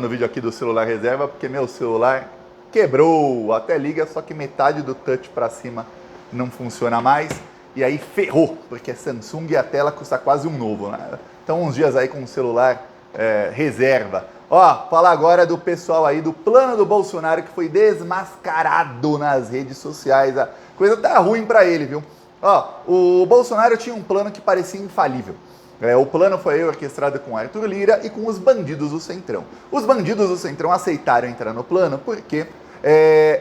No vídeo aqui do celular reserva, porque meu celular quebrou, até liga, só que metade do touch para cima não funciona mais, e aí ferrou, porque é Samsung e a tela custa quase um novo, né? Então uns dias aí com o celular reserva. Ó, falar agora do pessoal aí do plano do Bolsonaro que foi desmascarado nas redes sociais. A coisa tá ruim para ele, viu? Ó, o Bolsonaro tinha um plano que parecia infalível. O plano foi orquestrado com Arthur Lira e com os bandidos do Centrão. Os bandidos do Centrão aceitaram entrar no plano porque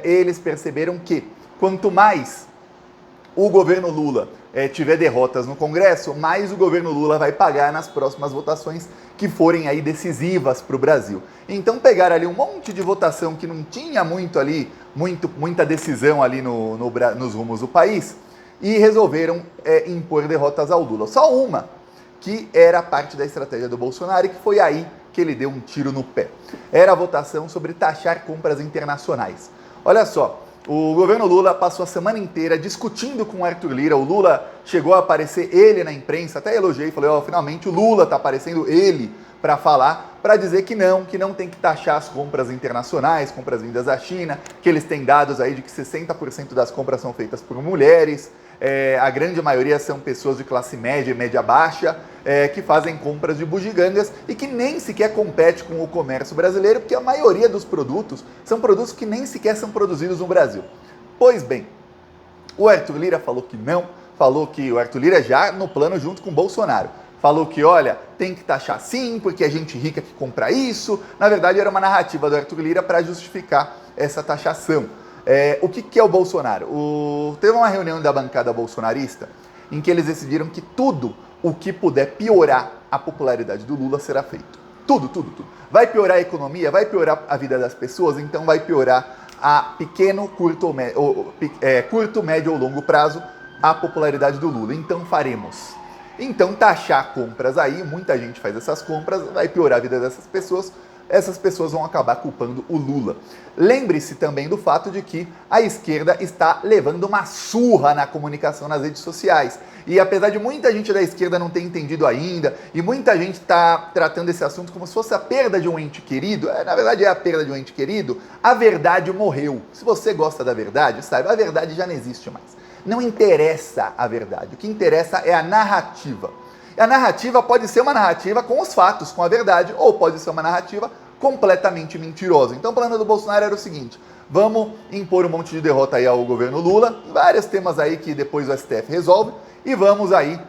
eles perceberam que quanto mais o governo Lula tiver derrotas no Congresso, mais o governo Lula vai pagar nas próximas votações que forem aí decisivas para o Brasil. Então pegaram ali um monte de votação que não tinha muita decisão ali nos rumos do país e resolveram impor derrotas ao Lula. Só uma que era parte da estratégia do Bolsonaro e que foi aí que ele deu um tiro no pé. Era a votação sobre taxar compras internacionais. Olha só, o governo Lula passou a semana inteira discutindo com o Arthur Lira. O Lula chegou a aparecer ele na imprensa, até elogiei, falei, finalmente o Lula está aparecendo ele para falar, para dizer que não tem que taxar as compras internacionais, compras vindas da China, que eles têm dados aí de que 60% das compras são feitas por mulheres, a grande maioria são pessoas de classe média e média baixa, que fazem compras de bugigangas e que nem sequer compete com o comércio brasileiro, porque a maioria dos produtos são produtos que nem sequer são produzidos no Brasil. Pois bem, o Arthur Lira falou que não, falou que o Arthur Lira já no plano junto com o Bolsonaro, falou que, olha, tem que taxar sim, porque é gente rica que compra isso. Na verdade, era uma narrativa do Arthur Lira para justificar essa taxação. O que é o Bolsonaro? Teve uma reunião da bancada bolsonarista em que eles decidiram que tudo o que puder piorar a popularidade do Lula será feito. Tudo. Vai piorar a economia, vai piorar a vida das pessoas, então vai piorar a curto, médio ou longo prazo a popularidade do Lula. Então faremos. Então taxar compras aí, muita gente faz essas compras, vai piorar a vida dessas pessoas, essas pessoas vão acabar culpando o Lula. Lembre-se também do fato de que a esquerda está levando uma surra na comunicação nas redes sociais. E apesar de muita gente da esquerda não ter entendido ainda, e muita gente está tratando esse assunto como se fosse a perda de um ente querido, na verdade é a perda de um ente querido, a verdade morreu. Se você gosta da verdade, saiba, a verdade já não existe mais. Não interessa a verdade, o que interessa é a narrativa. A narrativa pode ser uma narrativa com os fatos, com a verdade, ou pode ser uma narrativa completamente mentirosa. Então o plano do Bolsonaro era o seguinte: vamos impor um monte de derrota aí ao governo Lula, vários temas aí que depois o STF resolve, e vamos aí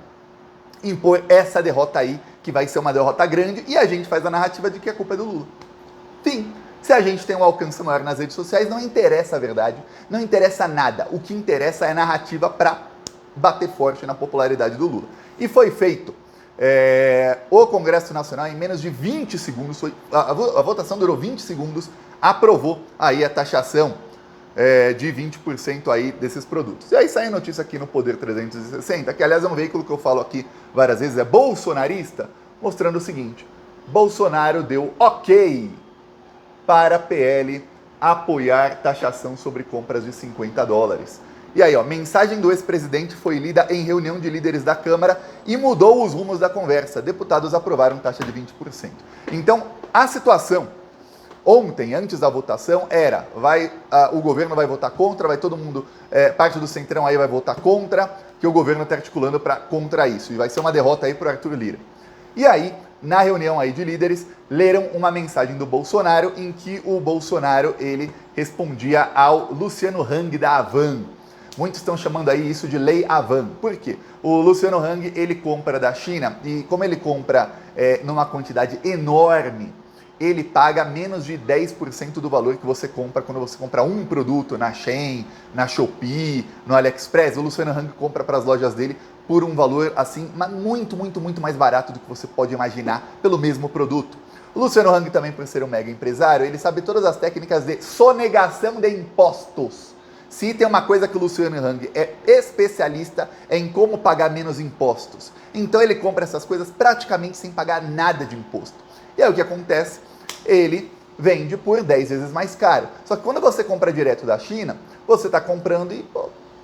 impor essa derrota aí, que vai ser uma derrota grande, e a gente faz a narrativa de que a culpa é do Lula. Fim. Se a gente tem um alcance maior nas redes sociais, não interessa a verdade, não interessa nada. O que interessa é a narrativa para bater forte na popularidade do Lula. E foi feito. O Congresso Nacional, em menos de 20 segundos, a votação durou 20 segundos, aprovou aí a taxação de 20% aí desses produtos. E aí sai a notícia aqui no Poder 360, que aliás é um veículo que eu falo aqui várias vezes, é bolsonarista, mostrando o seguinte: Bolsonaro deu ok para a PL apoiar taxação sobre compras de $50. E aí, mensagem do ex-presidente foi lida em reunião de líderes da Câmara e mudou os rumos da conversa. Deputados aprovaram taxa de 20%. Então, a situação ontem, antes da votação, era, o governo vai votar contra, vai todo mundo, parte do Centrão aí vai votar contra, que o governo está articulando contra isso. E vai ser uma derrota aí para o Arthur Lira. E aí, na reunião aí de líderes, leram uma mensagem do Bolsonaro em que o Bolsonaro, ele respondia ao Luciano Hang da Havan. Muitos estão chamando aí isso de Lei Havan. Por quê? O Luciano Hang, ele compra da China e como ele compra numa quantidade enorme, ele paga menos de 10% do valor que você compra quando você compra um produto na Shein, na Shopee, no AliExpress. O Luciano Hang compra para as lojas dele por um valor assim, muito mais barato do que você pode imaginar pelo mesmo produto. O Luciano Hang também, por ser um mega empresário, ele sabe todas as técnicas de sonegação de impostos. Se tem uma coisa que o Luciano Hang é especialista, é em como pagar menos impostos. Então ele compra essas coisas praticamente sem pagar nada de imposto. E aí o que acontece? Ele vende por 10 vezes mais caro. Só que quando você compra direto da China, você está comprando e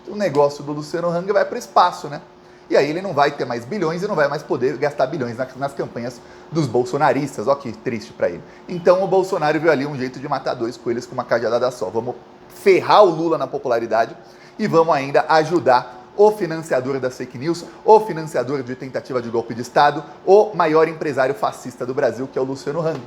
o negócio do Luciano Hang vai para o espaço, né? E aí ele não vai ter mais bilhões e não vai mais poder gastar bilhões nas campanhas dos bolsonaristas. Ó que triste para ele. Então o Bolsonaro viu ali um jeito de matar dois coelhos com uma cajadada só. Vamos ferrar o Lula na popularidade e vamos ainda ajudar o financiador das fake news, o financiador de tentativa de golpe de Estado, o maior empresário fascista do Brasil, que é o Luciano Hang.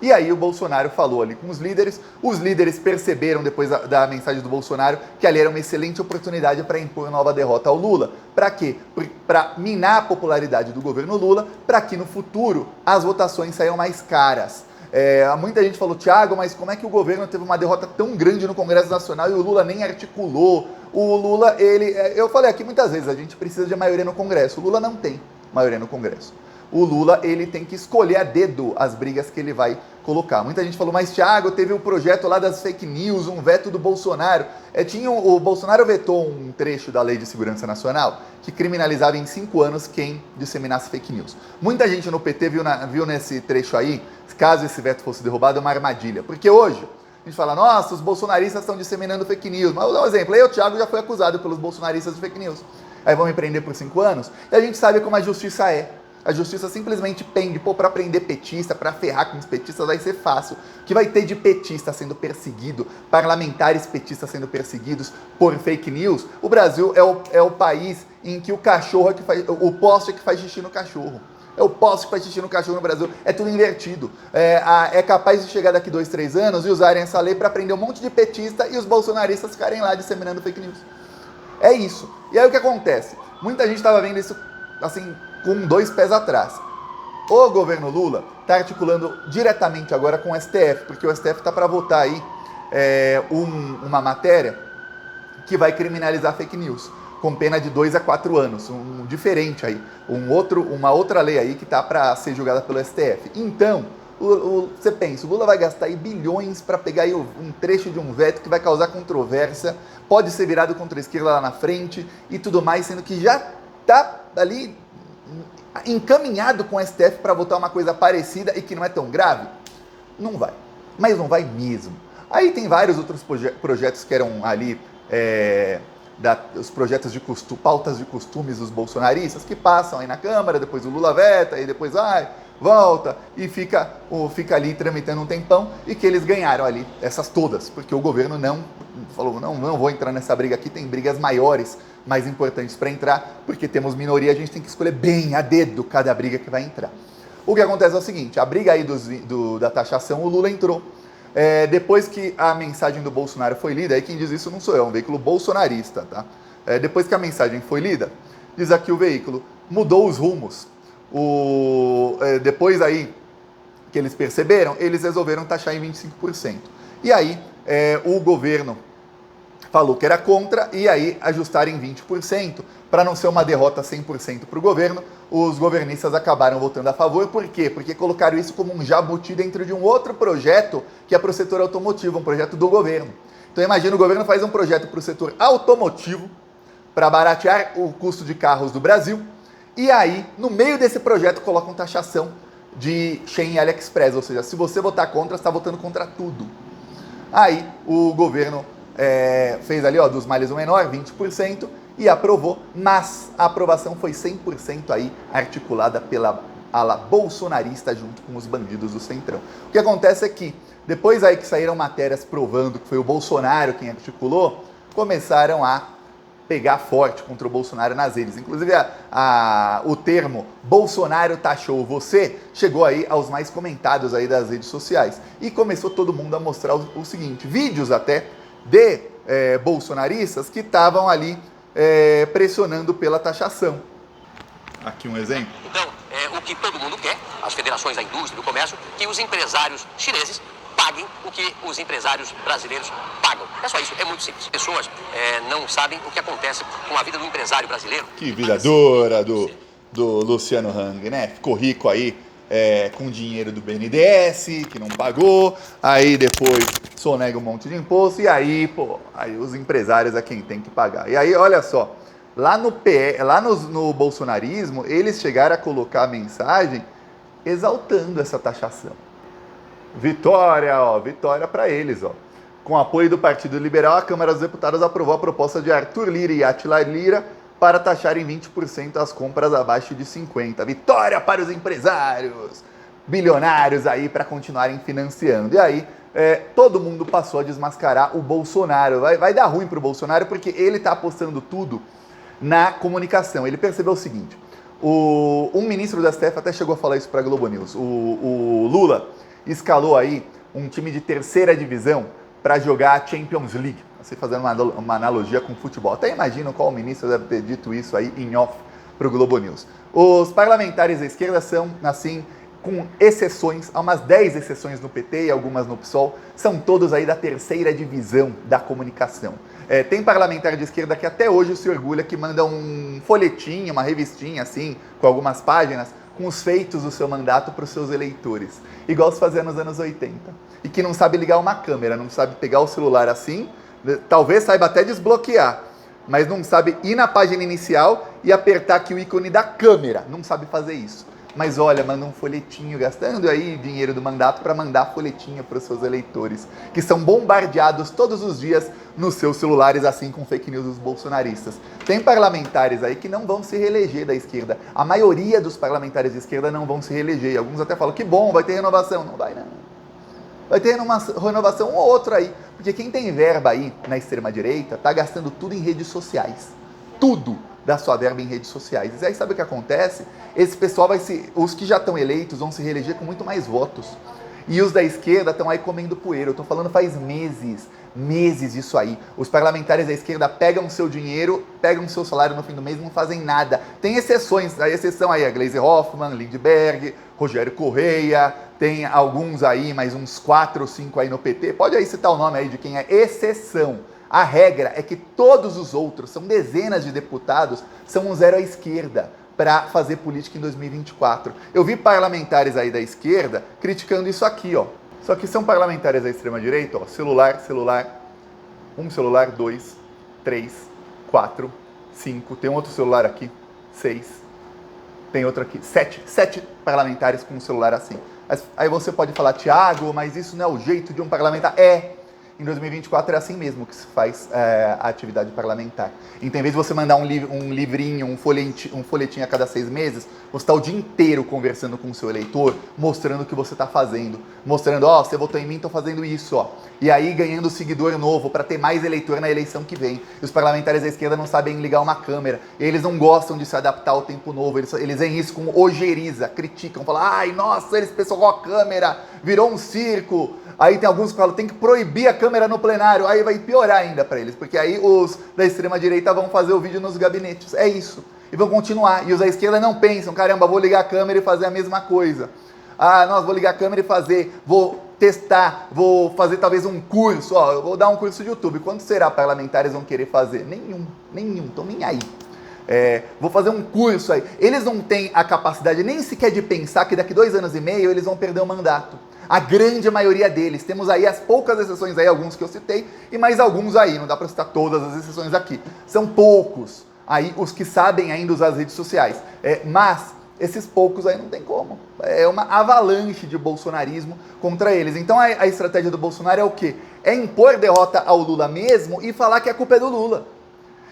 E aí o Bolsonaro falou ali com os líderes perceberam depois da mensagem do Bolsonaro que ali era uma excelente oportunidade para impor nova derrota ao Lula. Para quê? Para minar a popularidade do governo Lula, para que no futuro as votações saiam mais caras. Muita gente falou, Thiago, mas como é que o governo teve uma derrota tão grande no Congresso Nacional e o Lula nem articulou? O Lula, eu falei aqui muitas vezes, a gente precisa de maioria no Congresso. O Lula não tem maioria no Congresso. O Lula, ele tem que escolher a dedo as brigas que ele vai colocar. Muita gente falou, mas Thiago, teve o projeto lá das fake news, um veto do Bolsonaro. O Bolsonaro vetou um trecho da Lei de Segurança Nacional que criminalizava em 5 anos quem disseminasse fake news. Muita gente no PT viu nesse trecho aí, caso esse veto fosse derrubado, uma armadilha. Porque hoje a gente fala, nossa, os bolsonaristas estão disseminando fake news. Mas vou dar um exemplo, eu, Thiago, já fui acusado pelos bolsonaristas de fake news. Aí vão me prender por 5 anos. E a gente sabe como a justiça é. A justiça simplesmente pende, para prender petista, para ferrar com os petistas vai ser fácil. O que vai ter de petista sendo perseguido, parlamentares petistas sendo perseguidos por fake news? O Brasil é o país em que o cachorro o poste é que faz xixi no cachorro. É o poste que faz xixi no cachorro no Brasil. É tudo invertido. É capaz de chegar daqui 2, 3 anos e usarem essa lei para prender um monte de petista e os bolsonaristas ficarem lá disseminando fake news. É isso. E aí o que acontece? Muita gente estava vendo isso assim, com 2 pés atrás. O governo Lula está articulando diretamente agora com o STF, porque o STF está para votar aí uma matéria que vai criminalizar fake news, com pena de 2 a 4 anos, diferente aí, uma outra lei aí que está para ser julgada pelo STF. Então, você pensa, o Lula vai gastar aí bilhões para pegar aí um trecho de um veto que vai causar controvérsia, pode ser virado contra a esquerda lá na frente e tudo mais, sendo que já está ali encaminhado com o STF para votar uma coisa parecida e que não é tão grave? Não vai. Mas não vai mesmo. Aí tem vários outros projetos que eram ali, os projetos de pautas de costumes dos bolsonaristas, que passam aí na Câmara, depois o Lula veta, e depois volta, e fica ali tramitando um tempão, e que eles ganharam ali, essas todas, porque o governo falou, não vou entrar nessa briga aqui, tem brigas maiores, mais importantes para entrar, porque temos minoria, a gente tem que escolher bem a dedo cada briga que vai entrar. O que acontece é o seguinte, a briga aí da taxação, o Lula entrou. Depois que a mensagem do Bolsonaro foi lida, aí quem diz isso não sou eu, é um veículo bolsonarista, tá? Depois que a mensagem foi lida, diz aqui o veículo, mudou os rumos. Depois aí que eles perceberam, eles resolveram taxar em 25%. E aí o governo falou que era contra, e aí ajustaram em 20%, para não ser uma derrota 100% para o governo, os governistas acabaram votando a favor. Por quê? Porque colocaram isso como um jabuti dentro de um outro projeto, que é para o setor automotivo, um projeto do governo. Então imagina, o governo faz um projeto para o setor automotivo, para baratear o custo de carros do Brasil, e aí, no meio desse projeto, colocam taxação de Shein e AliExpress, ou seja, se você votar contra, você está votando contra tudo. Aí o governo fez ali, dos males o menor, 20%, e aprovou, mas a aprovação foi 100% aí articulada pela ala bolsonarista junto com os bandidos do Centrão. O que acontece é que, depois aí que saíram matérias provando que foi o Bolsonaro quem articulou, começaram a pegar forte contra o Bolsonaro nas redes. Inclusive, o termo Bolsonaro taxou você chegou aí aos mais comentados aí das redes sociais. E começou todo mundo a mostrar o seguinte, vídeos até de bolsonaristas que estavam ali pressionando pela taxação. Aqui um exemplo. Então, o que todo mundo quer, as federações da indústria, do comércio, que os empresários chineses paguem o que os empresários brasileiros pagam. É só isso, é muito simples. Pessoas não sabem o que acontece com a vida do empresário brasileiro. Que vida dura do Luciano Hang, né? Ficou rico aí com dinheiro do BNDES, que não pagou, aí depois sonega um monte de imposto, e aí, aí os empresários é quem tem que pagar. E aí, olha só, lá no bolsonarismo, eles chegaram a colocar a mensagem exaltando essa taxação. Vitória para eles, Com apoio do Partido Liberal, a Câmara dos Deputados aprovou a proposta de Arthur Lira e Attila Lira para taxar em 20% as compras abaixo de 50%. Vitória para os empresários bilionários aí para continuarem financiando. E aí, todo mundo passou a desmascarar o Bolsonaro. Vai dar ruim para o Bolsonaro porque ele está apostando tudo na comunicação. Ele percebeu o seguinte, um ministro da STF até chegou a falar isso para a Globo News, o Lula escalou aí um time de terceira divisão para jogar a Champions League, assim, fazendo uma analogia com futebol. Até imagino qual ministro deve ter dito isso aí em off para o Globo News. Os parlamentares da esquerda são, assim, com exceções, há umas 10 exceções no PT e algumas no PSOL, são todos aí da terceira divisão da comunicação. Tem parlamentar de esquerda que até hoje se orgulha que manda um folhetinho, uma revistinha assim, com algumas páginas, com os feitos do seu mandato para os seus eleitores, igual se fazia nos anos 80. E que não sabe ligar uma câmera, não sabe pegar o celular assim, talvez saiba até desbloquear, mas não sabe ir na página inicial e apertar aqui o ícone da câmera, não sabe fazer isso. Mas olha, manda um folhetinho, gastando aí dinheiro do mandato para mandar folhetinho para os seus eleitores, que são bombardeados todos os dias nos seus celulares, assim com fake news dos bolsonaristas. Tem parlamentares aí que não vão se reeleger da esquerda. A maioria dos parlamentares de esquerda não vão se reeleger. E alguns até falam que bom, vai ter renovação. Não vai não. Vai ter uma renovação um ou outro aí. Porque quem tem verba aí na extrema-direita está gastando tudo em redes sociais. Tudo da sua verba em redes sociais. E aí sabe o que acontece? Esse pessoal os que já estão eleitos vão se reeleger com muito mais votos. E os da esquerda estão aí comendo poeira. Eu estou falando faz meses isso aí. Os parlamentares da esquerda pegam seu dinheiro, pegam seu salário no fim do mês e não fazem nada. Tem exceções, a exceção aí é Gleisi Hoffmann, Lindbergh, Rogério Correia, tem alguns aí, mais uns 4 ou 5 aí no PT. Pode aí citar o nome aí de quem é exceção. A regra é que todos os outros, são dezenas de deputados, são um zero à esquerda para fazer política em 2024. Eu vi parlamentares aí da esquerda criticando isso aqui, ó. Só que são parlamentares da extrema-direita, ó, celular, um celular, 2, 3, 4, 5, tem um outro celular aqui, 6, tem outro aqui, 7 parlamentares com um celular assim. Aí você pode falar, Thiago, mas isso não é o jeito de um parlamentar. Em 2024 é assim mesmo que se faz a atividade parlamentar. Então, em vez de você mandar um livrinho, um folhetinho a cada 6 meses, você está o dia inteiro conversando com o seu eleitor, mostrando o que você está fazendo. Mostrando, ó, você votou em mim, estou fazendo isso, ó. E aí ganhando seguidor novo para ter mais eleitor na eleição que vem. E os parlamentares da esquerda não sabem ligar uma câmera. Eles não gostam de se adaptar ao tempo novo. Eles veem isso com ojeriza, criticam, falam, ai, nossa, eles pessoal a câmera, virou um circo. Aí tem alguns que falam, tem que proibir a câmera no plenário. Aí vai piorar ainda para eles, porque aí os da extrema-direita vão fazer o vídeo nos gabinetes. É isso. E vão continuar. E os da esquerda não pensam, caramba, vou ligar a câmera e fazer a mesma coisa. Ah, nossa, vou ligar a câmera e vou testar, vou fazer talvez um curso. Ó, eu vou dar um curso de YouTube. Quanto será parlamentares vão querer fazer? Nenhum, estão nem aí. Vou fazer um curso aí. Eles não têm a capacidade nem sequer de pensar que daqui 2 anos e meio eles vão perder o mandato. A grande maioria deles. Temos aí as poucas exceções aí, alguns que eu citei, e mais alguns aí, não dá para citar todas as exceções aqui. São poucos aí os que sabem ainda usar as redes sociais. Mas esses poucos aí não tem como. É uma avalanche de bolsonarismo contra eles. Então a estratégia do Bolsonaro é o quê? É impor derrota ao Lula mesmo e falar que a culpa é do Lula.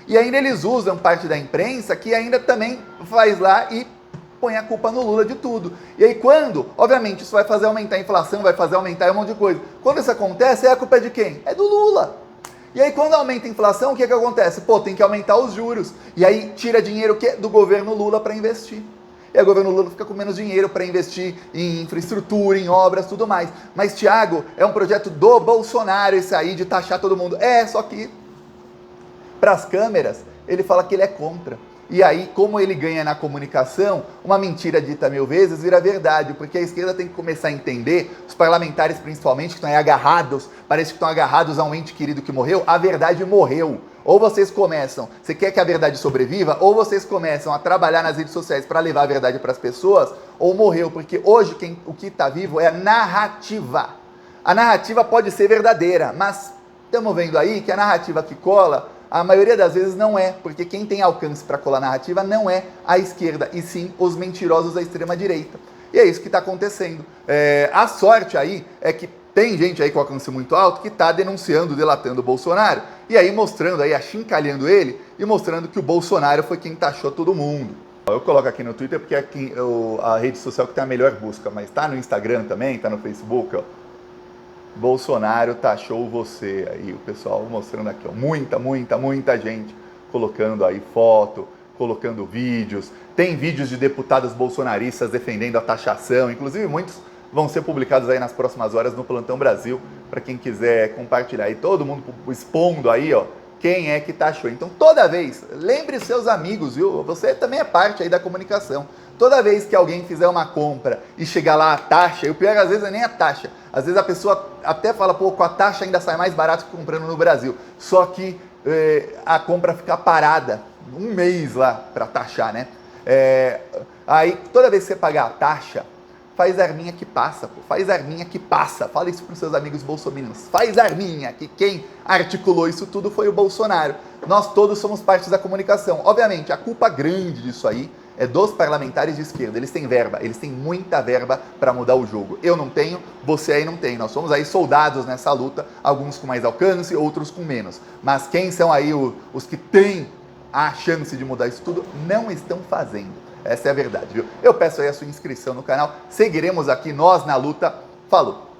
E ainda eles usam parte da imprensa que ainda também faz lá e põe a culpa no Lula de tudo. E aí quando, obviamente, isso vai fazer aumentar a inflação, vai fazer aumentar um monte de coisa. Quando isso acontece, a culpa é de quem? É do Lula. E aí quando aumenta a inflação, o que acontece? Pô, tem que aumentar os juros. E aí tira dinheiro do governo Lula para investir. E aí o governo Lula fica com menos dinheiro para investir em infraestrutura, em obras, tudo mais. Mas, Thiago, é um projeto do Bolsonaro esse aí de taxar todo mundo. Só que para as câmeras, ele fala que ele é contra. E aí, como ele ganha na comunicação, uma mentira dita 1000 vezes vira verdade, porque a esquerda tem que começar a entender, os parlamentares principalmente, que estão aí agarrados, parece que estão agarrados a um ente querido que morreu, a verdade morreu. Ou vocês começam, você quer que a verdade sobreviva, ou vocês começam a trabalhar nas redes sociais para levar a verdade para as pessoas, ou morreu, porque hoje o que está vivo é a narrativa. A narrativa pode ser verdadeira, mas estamos vendo aí que a narrativa que cola, a maioria das vezes não é, porque quem tem alcance para colar narrativa não é a esquerda, e sim os mentirosos da extrema-direita. E é isso que está acontecendo. A sorte aí é que Tem gente aí com alcance muito alto que está denunciando, delatando o Bolsonaro, e aí mostrando aí, achincalhando ele, e mostrando que o Bolsonaro foi quem taxou todo mundo. Eu coloco aqui no Twitter porque é a rede social que tem a melhor busca, mas tá no Instagram também, tá no Facebook, ó. Bolsonaro taxou você. Aí o pessoal mostrando aqui, ó, muita gente colocando aí foto, colocando vídeos. Tem vídeos de deputados bolsonaristas defendendo a taxação, inclusive muitos vão ser publicados aí nas próximas horas no Plantão Brasil, para quem quiser compartilhar. E todo mundo expondo aí, ó, quem é que taxou. Então, toda vez, lembre seus amigos, viu? Você também é parte aí da comunicação. Toda vez que alguém fizer uma compra e chegar lá a taxa, e o pior às vezes é nem a taxa. Às vezes a pessoa até fala, pô, com a taxa ainda sai mais barato que comprando no Brasil. Só que a compra fica parada um mês lá para taxar, né? Aí, toda vez que você pagar a taxa, faz arminha que passa, pô. Faz arminha que passa. Fala isso para os seus amigos bolsominions. Faz arminha, que quem articulou isso tudo foi o Bolsonaro. Nós todos somos parte da comunicação. Obviamente, a culpa grande disso aí é dos parlamentares de esquerda. Eles têm verba, eles têm muita verba para mudar o jogo. Eu não tenho, você aí não tem. Nós somos aí soldados nessa luta, alguns com mais alcance, outros com menos. Mas quem são aí os que têm a chance de mudar isso tudo, não estão fazendo. Essa é a verdade, viu? Eu peço aí a sua inscrição no canal. Seguiremos aqui nós na luta. Falou!